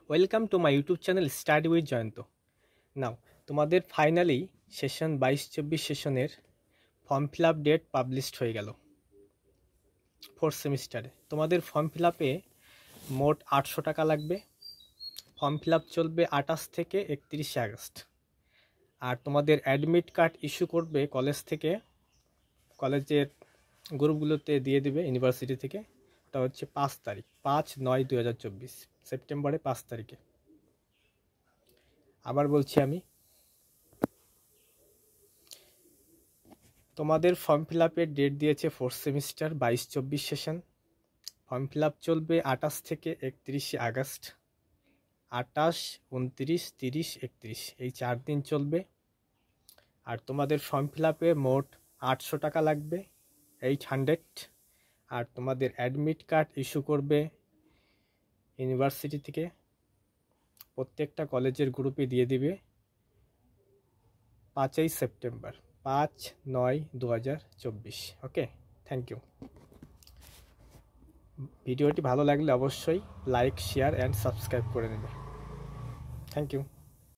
Welcome to my YouTube channel study with Jayanta. Now তোমাদের finally session 22-24 সেশনের form fill up date published হয়ে গেল। Fourth সেমিস্টারে তোমাদের ফর্ম ফিল আপে মোট 800 টাকা লাগবে। ফর্ম ফিল আপ চলবে 28 থেকে 31 আগস্ট। আর তোমাদের অ্যাডমিট কার্ড ইস্যু করবে কলেজ থেকে, কলেজের গ্রুপগুলোতে দিয়ে দিবে ইউনিভার্সিটি থেকে। ওটা হচ্ছে 5 তারিখ, 5/9/2024, সেপ্টেম্বরে 5 তারিখে। আবার বলছি আমি, তোমাদের ফর্ম ফিল আপের ডেট দিয়েছে fourth semester 22-24 session. Form fill up চলবে 28 থেকে 31 আগস্ট। 28, 29, 30, 31 এই 4 দিন চলবে। আর তোমাদের ফর্ম ফিল আপে মোট 800 টাকা লাগবে, 800। আর তোমাদের অ্যাডমিট কার্ড ইস্যু করবে ইউনিভার্সিটি থেকে, প্রত্যেকটা কলেজের গ্রুপে দিয়ে দিবে 5ই সেপ্টেম্বর, 5/9/2024। Okay, thank you. ভিডিওটি ভালো লাগলে অবশ্যই লাইক, শেয়ার অ্যান্ড সাবস্ক্রাইব করে নেবে। Thank you.